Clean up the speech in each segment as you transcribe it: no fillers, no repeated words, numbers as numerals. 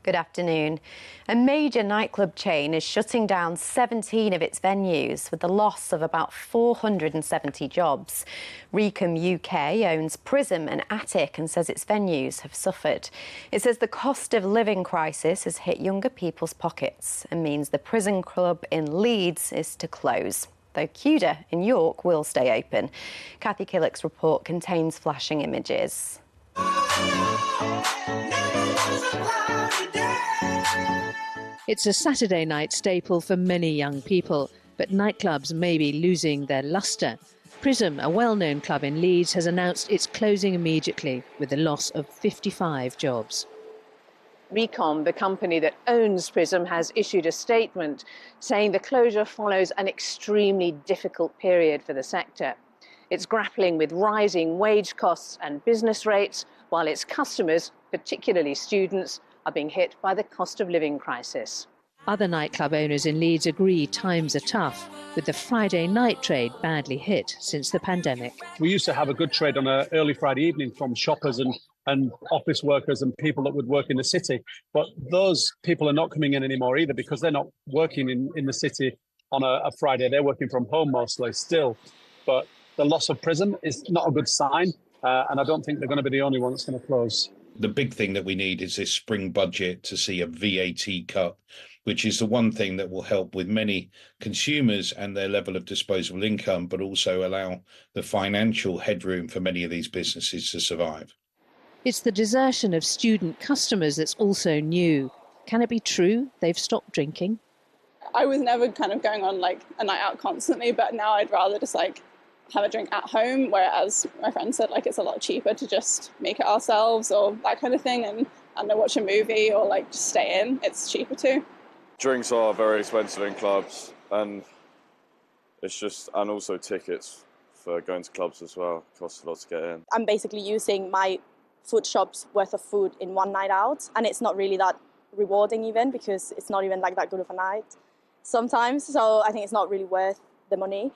Good afternoon. A major nightclub chain is shutting down 17 of its venues with the loss of about 470 jobs. Recom UK owns Prism and Attic and says its venues have suffered. It says the cost of living crisis has hit younger people's pockets and means the Prison Club in Leeds is to close, though Cuda in York will stay open. Kathy Killick's report contains flashing images. It's a Saturday night staple for many young people, but nightclubs may be losing their lustre. Prism, a well-known club in Leeds, has announced it's closing immediately with the loss of 55 jobs. Recom, the company that owns Prism, has issued a statement saying the closure follows an extremely difficult period for the sector. It's grappling with rising wage costs and business rates, while its customers, particularly students, are being hit by the cost of living crisis. Other nightclub owners in Leeds agree times are tough, with the Friday night trade badly hit since the pandemic. We used to have a good trade on an early Friday evening from shoppers and office workers and people that would work in the city. But those people are not coming in anymore either because they're not working in the city on a Friday. They're working from home mostly still. But the loss of Prism is not a good sign. And I don't think they're going to be the only one that's going to close. The big thing that we need is this spring budget to see a VAT cut, which is the one thing that will help with many consumers and their level of disposable income, but also allow the financial headroom for many of these businesses to survive. It's the desertion of student customers that's also new. Can it be true they've stopped drinking? I was never kind of going on like a night out constantly, but now I'd rather just have a drink at home, whereas my friend said it's a lot cheaper to just make it ourselves or that kind of thing, and watch a movie or just stay in. It's cheaper too. Drinks are very expensive in clubs, and and also tickets for going to clubs as well cost a lot to get in. I'm basically using my food shop's worth of food in one night out, and it's not really that rewarding even because it's not even that good of a night sometimes, so I think it's not really worth the money.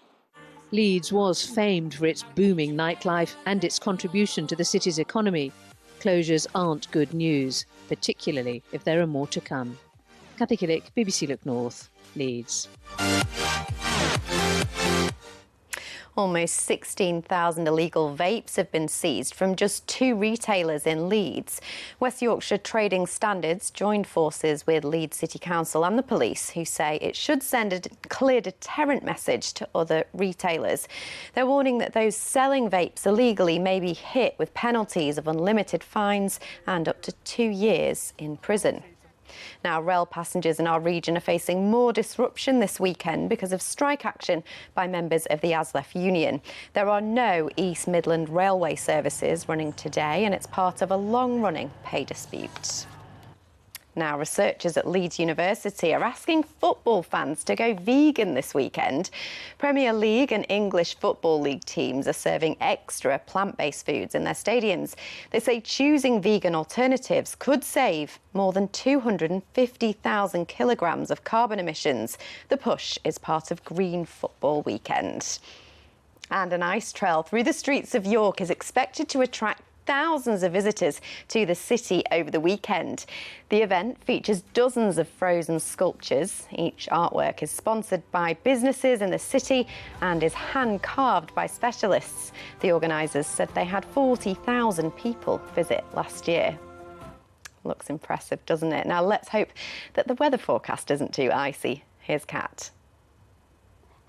Leeds was famed for its booming nightlife and its contribution to the city's economy. Closures aren't good news, particularly if there are more to come. Kathy Killick, BBC Look North, Leeds. Almost 16,000 illegal vapes have been seized from just 2 retailers in Leeds. West Yorkshire Trading Standards joined forces with Leeds City Council and the police, who say it should send a clear deterrent message to other retailers. They're warning that those selling vapes illegally may be hit with penalties of unlimited fines and up to 2 years in prison. Now, rail passengers in our region are facing more disruption this weekend because of strike action by members of the ASLEF union. There are no East Midland Railway services running today, and it's part of a long-running pay dispute. Now, researchers at Leeds University are asking football fans to go vegan this weekend. Premier League and English Football League teams are serving extra plant-based foods in their stadiums. They say choosing vegan alternatives could save more than 250,000 kilograms of carbon emissions. The push is part of Green Football Weekend. And an ice trail through the streets of York is expected to attract thousands of visitors to the city over the weekend. The event features dozens of frozen sculptures. Each artwork is sponsored by businesses in the city and is hand-carved by specialists. The organisers said they had 40,000 people visit last year. Looks impressive, doesn't it? Now let's hope that the weather forecast isn't too icy. Here's Kat.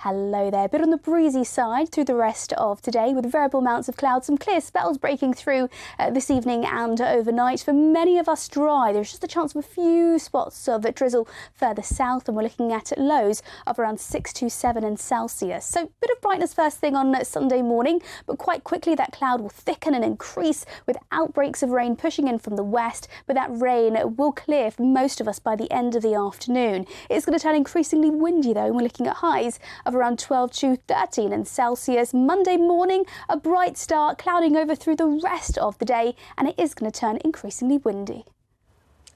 Hello there. A bit on the breezy side through the rest of today with variable amounts of clouds, some clear spells breaking through this evening and overnight. For many of us dry, there's just a chance of a few spots of drizzle further south, and we're looking at lows of around 6 to 7 in Celsius. So a bit of brightness first thing on Sunday morning, but quite quickly that cloud will thicken and increase with outbreaks of rain pushing in from the west, but that rain will clear for most of us by the end of the afternoon. It's going to turn increasingly windy though, and we're looking at highs of around 12 to 13 in Celsius. Monday morning, a bright start, clouding over through the rest of the day, and it is going to turn increasingly windy.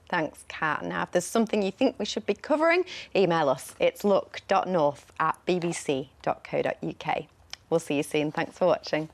Thanks, Kat. Now, if there's something you think we should be covering, email us. It's look.north@bbc.co.uk. We'll see you soon. Thanks for watching.